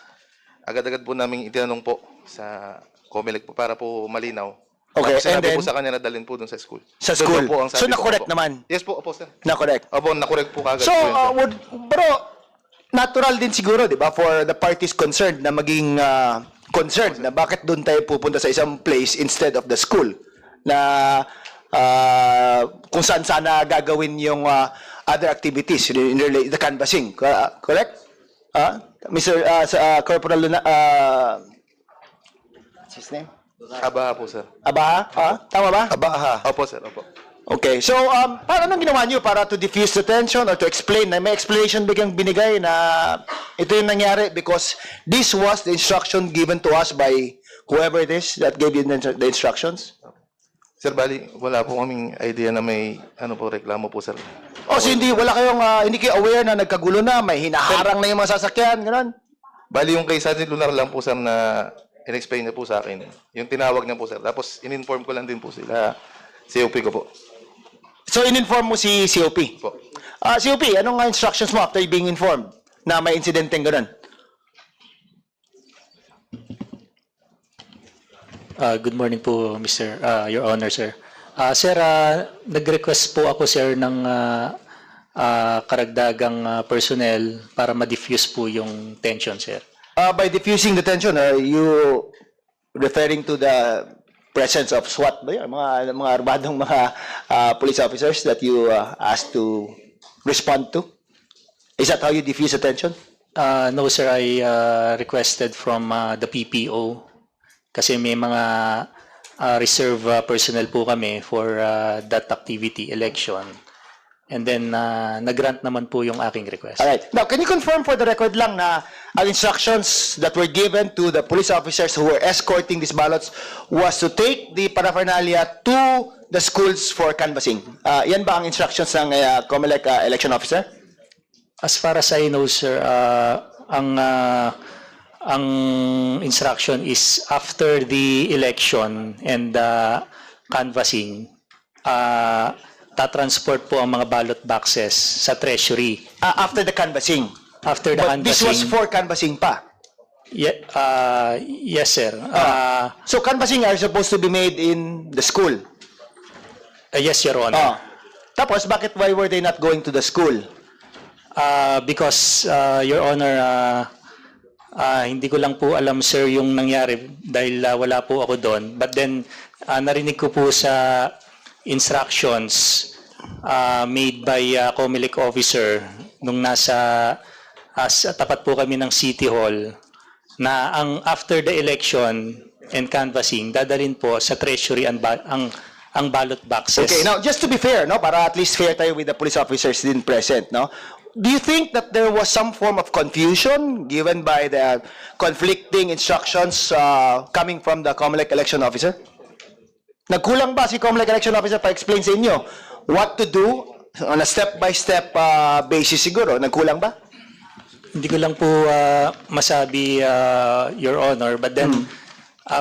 agad-agad po namin itinanong po sa COMELEC po para po malinaw. Okay, Tapos sinabi and then, po sa kanya na dalhin po doon sa school. Sa Doon school. po ang sabi So, ko, na-correct opo. naman? Yes po, opo, sir. Na-correct? Opo, na-correct po kagad. So, po yun, sir. pero natural din siguro, di ba, for the parties concerned na maging concerned na bakit doon tayo pupunta sa isang place instead of the school na kung saan sana gagawin yung other activities in the canvassing. Correct? Mr. Corporal Luna, what's his name? Abaha po, sir. Abaha? Tama ba? Abaha. Opo, sir. Opo. Okay. So, paano nang ginawa niyo para to diffuse the tension or to explain? Na may explanation biglang binigay na ito yung nangyari because this was the instruction given to us by whoever it is that gave you the instructions? Sir, bali, wala po kaming idea na may reklamo po, sir. O, so hindi kayo aware na nagkagulo na, may hinaharang na yung mga sasakyan, gano'n? Bali yung kay Sergeant Lunar lang po, sir, na in-explain niya po sa akin. Yung tinawag niya po, sir. Tapos in-inform ko lang din po sila, COP ko po. So, in-inform mo si COP? Po. COP, anong instructions mo after being informed na may insidenteng ganun? Good morning po, Mr. Your Honor, sir. Sir, nag-request po ako, sir, ng karagdagang personnel para ma-diffuse po yung tension, sir. By diffusing the tension, are you referring to the presence of SWAT ba yun? Mga armadong mga police officers that you asked to respond to? Is that how you diffuse the tension? No, sir, I requested from the PPO kasi may mga reserve personnel po kami for that activity, election. And then, nag-grant naman po yung aking request. Alright. Now, can you confirm for the record lang na ang instructions that were given to the police officers who were escorting these ballots was to take the paraphernalia to the schools for canvassing? Yan ba ang instructions ng COMELEC election officer? As far as I know, sir, ang instruction is after the election and canvassing, tatransport po ang mga ballot boxes sa treasury. After the canvassing? After the But canvassing. this was for canvassing pa? Yes, sir. So canvassing are supposed to be made in the school? Yes, Your Honor. Tapos, why were they not going to the school? Because, Your Honor, hindi ko lang po alam, sir, yung nangyari dahil wala po ako doon. But then, narinig ko po sa instructions made by COMELEC officer nung nasa tapat po kami ng City Hall na ang after the election and canvassing, dadalhin po sa treasury ang ballot boxes. Okay, now, just to be fair, no, para at least fair tayo with the police officers din present, no? Do you think that there was some form of confusion given by the conflicting instructions coming from the COMELEC election officer? Nagkulang ba si COMELEC election officer para explain sa inyo what to do on a step-by-step basis siguro? Nagkulang ba? Hindi ko lang po masabi, Your Honor, but then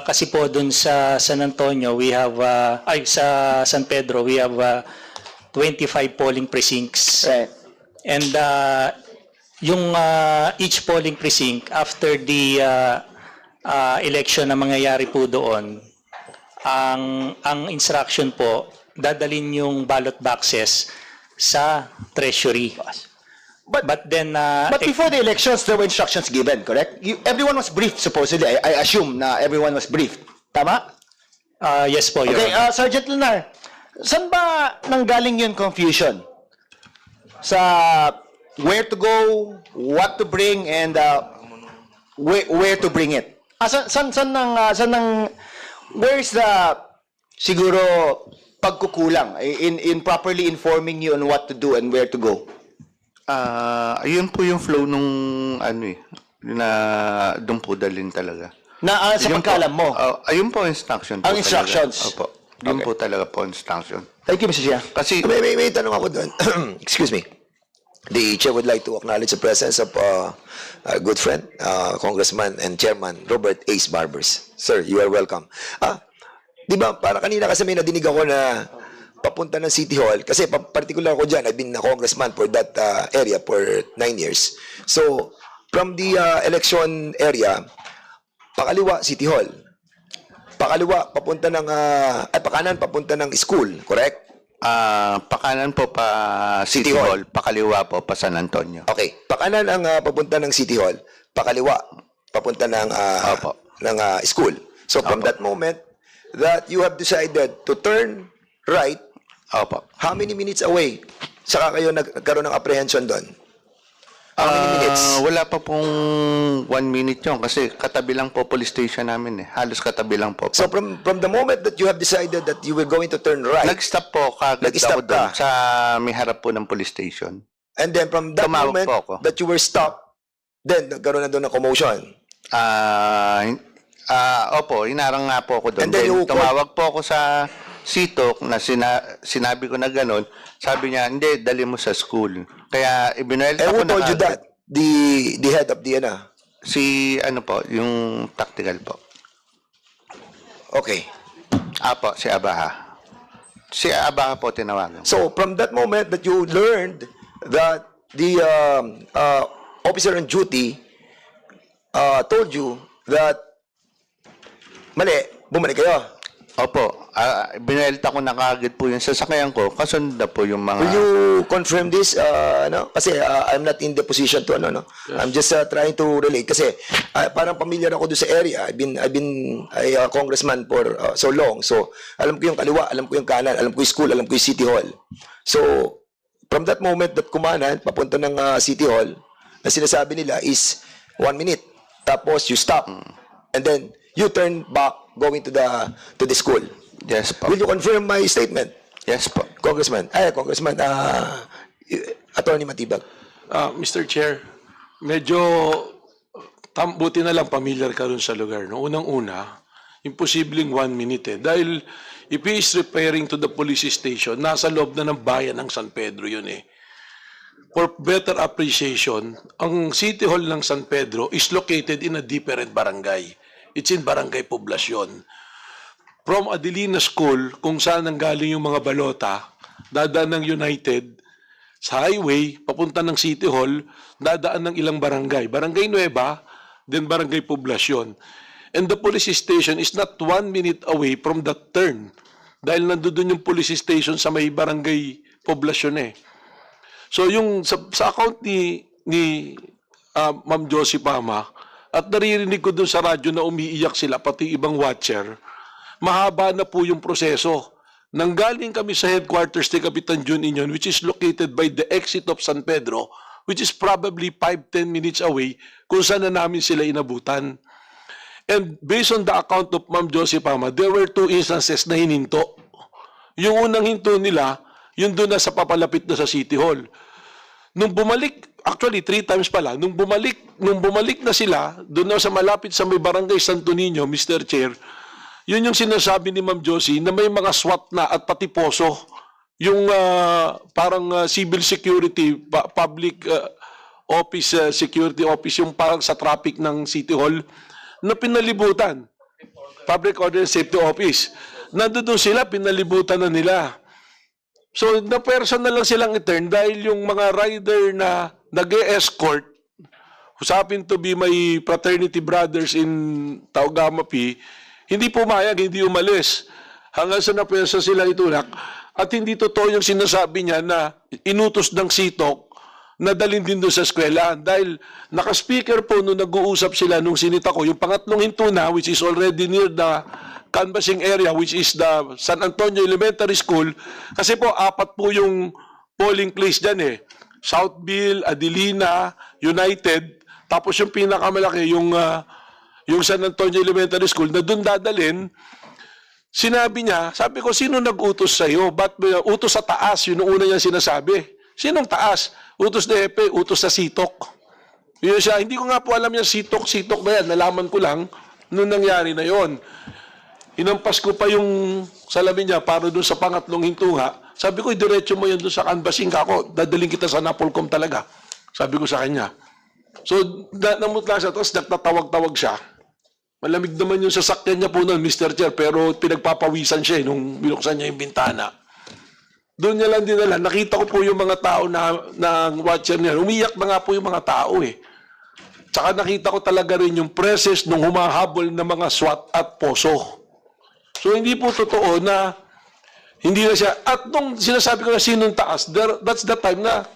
kasi po dun sa San Antonio, we have, sa San Pedro, we have 25 polling precincts. Right. And yung each polling precinct, after the election na mangyayari po doon, ang instruction po, dadalhin yung ballot boxes sa treasury. But then... but before the elections, there were instructions given, correct? Everyone was briefed, supposedly. I assume na everyone was briefed. Tama? Yes po, Your Okay, Honor. Sergeant Lunar, saan ba nanggaling yung confusion? Sa where to go, what to bring, and where to bring it? Where is the siguro pagkukulang in properly informing you on what to do and where to go? Ayun po yung flow nung na doon po dalhin talaga. Na sa pagkaalam mo? Ayun po instruction po. Ang instructions? Talaga. Opo. Yun po talaga po instruction. Thank you, Mr. Chair. Kasi may tanong ako doon. Excuse me. The Chair would like to acknowledge the presence of our good friend, Congressman and Chairman Robert Ace Barbers. Sir, you are welcome. Di ba, para kanina kasi may nadinig ako na papunta ng City Hall, kasi particular ako dyan, I've been a congressman for that area for 9 years. So, from the election area, pakaliwa, City Hall. Pakaliwa, papunta ng, pakanan, papunta ng school, correct? Pakanan po pa City Hall, pakaliwa po pa San Antonio. Okay, pakanan ang papunta ng City Hall, pakaliwa, papunta ng, ng school. So, from that moment, that you have decided to turn right, how many minutes away saka kayo nagkaroon ng apprehension doon? How many minutes? Wala pa pong 1 minute yun kasi katabi lang po police station namin eh. Halos katabi lang po. So from the moment that you have decided that you were going to turn right, nag-stop po kagad ako doon sa may harap po ng police station. And then from that moment that you were stopped, then nagkaroon na doon ng commotion. Opo, hinarang nga po ako doon. And then tumawag po ako sa Sitok na sinabi ko na gano'n. Sabi niya, hindi, dali mo sa school. Kaya ibinuelta ko na. And who told you that? The head of the Si ano po, yung tactical po. Okay. Apo, si Abaha. Si Abaha po tinawagan. So from that moment that you learned that the officer on duty told you that mali, bumalik kayo. Opo, binelta ko na kagad po yung sasakyan ko, kasunod na po yung mga... Will you confirm this? No? Kasi I'm not in the position to, no? Yes. I'm just trying to relate. Kasi parang familiar ako doon sa area. I've been a congressman for so long. So, alam ko yung kaliwa, alam ko yung kanan, alam ko yung school, alam ko yung city hall. So, from that moment that kumanan, papunta ng city hall, na sinasabi nila is 1 minute. Tapos, you stop. And then, you turn back going to the school. Yes po. Will you confirm my statement? Yes po. Congressman, Attorney Matibag. Mr. Chair, medyo buti na lang familiar ka rin sa lugar. No? Unang-una, imposibleng 1 minute eh. Dahil if he is referring to the police station, nasa loob na ng bayan ng San Pedro yun eh. For better appreciation, ang City Hall ng San Pedro is located in a different barangay. It's in Barangay Poblacion. From Adelina School, kung saan nanggaling yung mga balota, dadaan ng United, sa highway, papunta ng City Hall, dadaan ng ilang barangay. Barangay Nueva, then Barangay Poblacion. And the police station is not 1 minute away from that turn. Dahil nandoon yung police station sa may Barangay Poblacion eh. So yung sa account ni Ma'am Josie Pama, at naririnig ko doon sa radyo na umiiyak sila, pati ibang watcher, mahaba na po yung proseso. Nanggaling kami sa headquarters ni Kapitan Jun Inyon, which is located by the exit of San Pedro, which is probably 5-10 minutes away, kung saan na namin sila inabutan. And based on the account of Ma'am Josie Pama, there were 2 instances na hininto. Yung unang hinto nila, yun doon na sa papalapit na sa City Hall. Nung bumalik, actually 3 times pala, nung bumalik na sila, doon na sa malapit sa may Barangay Santo Niño, Mr. Chair, yun yung sinasabi ni Ma'am Josie na may mga SWAT na at pati poso, yung parang civil security, public office, security office, yung parang sa traffic ng City Hall, na pinalibutan. Public Order and Safety Office. Nandoon sila, pinalibutan na nila. So, na-person na lang silang i-turn dahil yung mga rider na nag-e-escort, who happen to be my fraternity brothers in Taugama P, hindi pumayag, hindi umalis. Hanggang sa na-person sila itulak. At hindi totoo yung sinasabi niya na inutos ng sitok na dalhin din doon sa eskwela. Dahil naka-speaker po nung nag-uusap sila nung sinita ko, yung pangatlong hinto na, which is already near the canvassing area, which is the San Antonio Elementary School, kasi po 4 po yung polling place dyan eh. Southville, Adelina, United, tapos yung pinakamalaki, yung San Antonio Elementary School, na doon dadalhin. Sinabi niya, sabi ko, sino nag-utos sa'yo? Ba't utos sa taas? Yun ang una niya sinasabi. Sinong taas? Utos na Epe, utos sa sitok. Yun siya, hindi ko nga po alam yung sitok na yan. Nalaman ko lang nung nangyari na yon. Inampas ko pa yung salamin niya para doon sa pangatlong hintunga. Sabi ko, diretso mo yan doon sa canvassing ka ako. Dadaling kita sa Napolcom talaga. Sabi ko sa kanya. So, namutla siya. Tapos nagtatawag-tawag siya. Malamig naman yung sasakyan niya po noon, Mr. Chair. Pero pinagpapawisan siya nung binuksan niya yung bintana. Doon niya lang dinala. Nakita ko po yung mga tao na watcher niya. Umiyak na nga po yung mga tao eh. Tsaka nakita ko talaga rin yung presence ng humahabol na mga SWAT at poso. So, hindi po totoo na hindi na siya. At nung sinasabi ko na sinong taas, that's the time na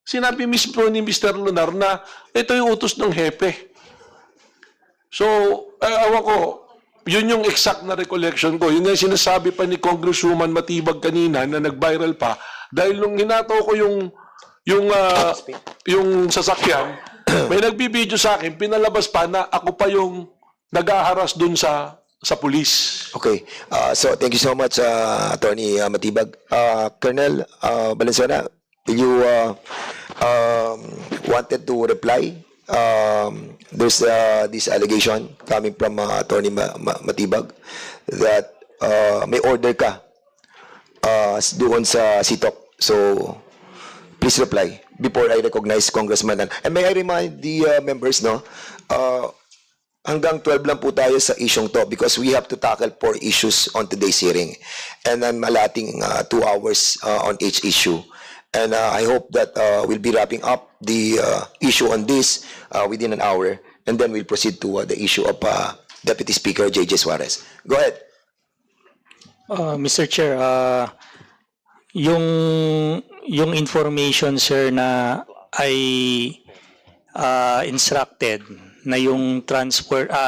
sinabi mismo ni Mr. Lunar na ito yung utos ng hepe. So, awan ko, yun yung exact na recollection ko. Yun yung sinasabi pa ni Congresswoman Matibag kanina na nag-viral pa. Dahil nung hinato ko yung sasakyan, may nagbibideo sa akin, pinalabas pa na ako pa yung nag-aharas dun sa pulis. Okay. So, thank you so much, Attorney Matibag. Colonel Valenzuela, will you wanted to reply? There's this allegation coming from Attorney Matibag that may order ka doon sa SITOC. So, please reply before I recognize Congressman. And may I remind the members, no, hanggang 12 lang po tayo sa isyong to because we have to tackle 4 issues on today's hearing. And I'm allotting 2 hours on each issue. And I hope that we'll be wrapping up the issue on this within an hour. And then we'll proceed to the issue of Deputy Speaker J.J. Suarez. Go ahead. Mr. Chair, yung information, sir, na ay instructed na yung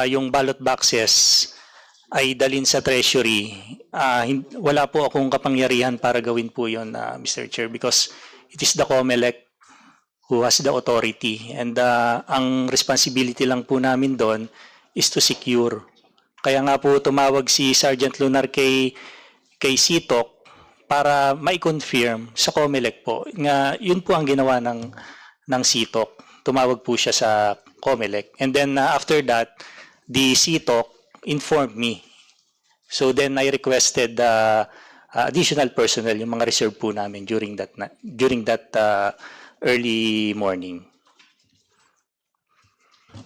yung ballot boxes ay dalhin sa Treasury, wala po akong kapangyarihan para gawin po yun, Mr. Chair, because it is the COMELEC who has the authority. And ang responsibility lang po namin doon is to secure. Kaya nga po tumawag si Sergeant Lunar kay CITOC para mai-confirm sa COMELEC po nga yun po ang ginawa ng CITOC. Tumawag po siya sa COMELEC. And then after that, the CITOC informed me. So then I requested additional personnel, yung mga reserve po namin during that early morning.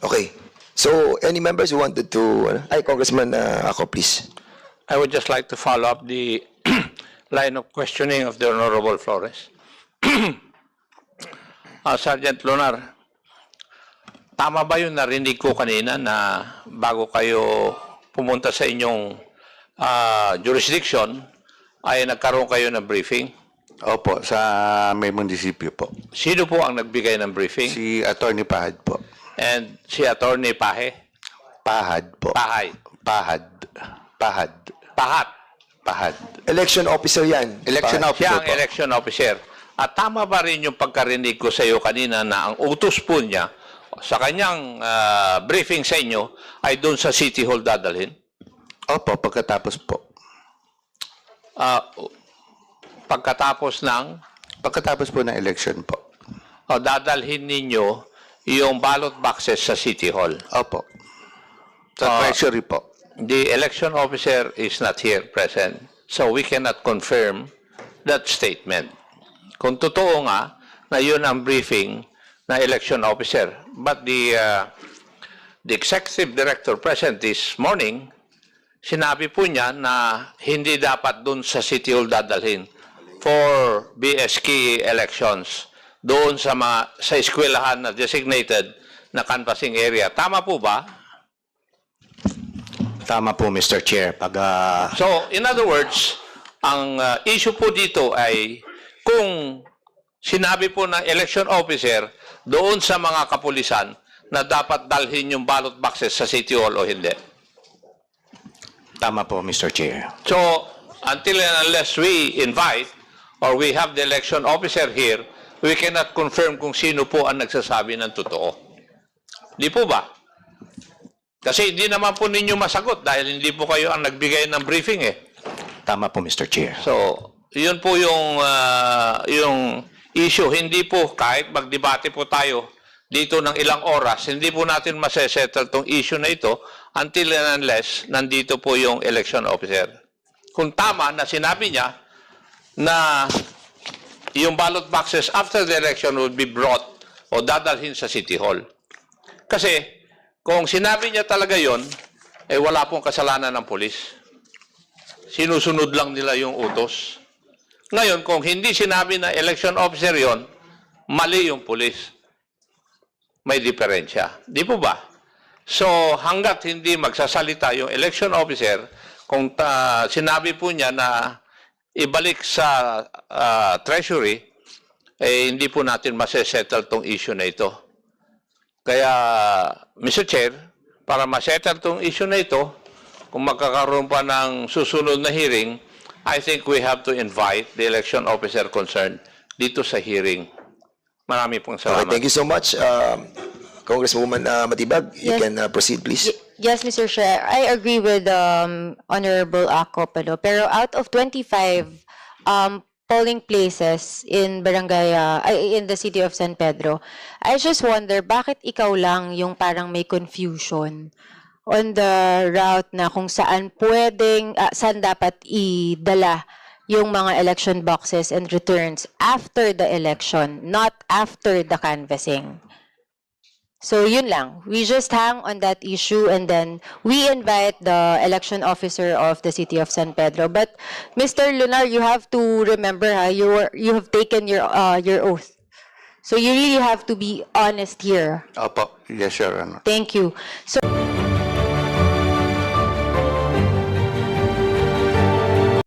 Okay. So, any members who wanted to... Congressman Ako, please. I would just like to follow up the line of questioning of the Honorable Flores. Sergeant Lunar, tama ba yung narinig ko kanina na bago kayo pumunta sa inyong jurisdiction ay nagkaroon kayo ng briefing? Opo, sa may munisipyo po. Sino po ang nagbigay ng briefing? Si Attorney Pahad po. And si Attorney Pahe? Pahad po. Pahay. Pahad. Pahad. Election officer yan. Election Pahad. officer Siya ang po. election officer. At tama ba rin yung pagkarinig ko sa iyo kanina na ang utos po niya sa kanyang briefing sa inyo ay doon sa City Hall dadalhin? Opo, pagkatapos po. Pagkatapos po ng election po. Dadalhin ninyo yung ballot boxes sa City Hall. Opo. Sa Treasury po. The election officer is not here present, so we cannot confirm that statement. Kung totoo nga na yun ang briefing na election officer, but the executive director present this morning, sinabi po niya na hindi dapat dun sa City Hall dadalhin for BSK elections doon sa eskwelahan na designated na canvassing area. Tama po ba? Tama po, Mr. Chair. So, in other words, ang issue po dito ay kung sinabi po ng election officer doon sa mga kapulisan na dapat dalhin yung ballot boxes sa City Hall o hindi. Tama po, Mr. Chair. So, until and unless we invite or we have the election officer here, we cannot confirm kung sino po ang nagsasabi ng totoo. Di po ba? Kasi hindi naman po ninyo masagot dahil hindi po kayo ang nagbigay ng briefing eh. Tama po, Mr. Chair. So, yun po yung issue. Hindi po kahit magdebate po tayo dito ng ilang oras, hindi po natin masesettle tong issue na ito until and unless nandito po yung election officer. Kung tama na sinabi niya na yung ballot boxes after the election will be brought o dadalhin sa City Hall. Kasi kung sinabi niya talaga yon, wala pong kasalanan ng pulis. Sinusunod lang nila yung utos. Ngayon, kung hindi sinabi na election officer yon, mali yung pulis. May diferensya. Di po ba? So, hanggat hindi magsasalita yung election officer, kung sinabi po niya na ibalik sa Treasury, hindi po natin masesettle tong issue na ito. Kaya, Mr. Chair, para masettle tong issue na ito, kung magkakaroon pa ng susunod na hearing, I think we have to invite the election officer concerned dito sa hearing. Marami pong salamat. Okay, thank you so much. Congresswoman Matibag, you Yes. can proceed, please. Yes, Mr. Chair. I agree with Honorable Ako Palo. Pero out of 25 polling places in barangay, in the city of San Pedro, I just wonder, bakit ikaw lang yung parang may confusion on the route na kung saan saan dapat idala yung mga election boxes and returns after the election, not after the canvassing? So yun lang. We just hang on that issue and then we invite the election officer of the city of San Pedro. But Mr. Lunar, you have to remember, you have taken your oath. So you really have to be honest here. Opo, yes, Your Honor. Thank you. So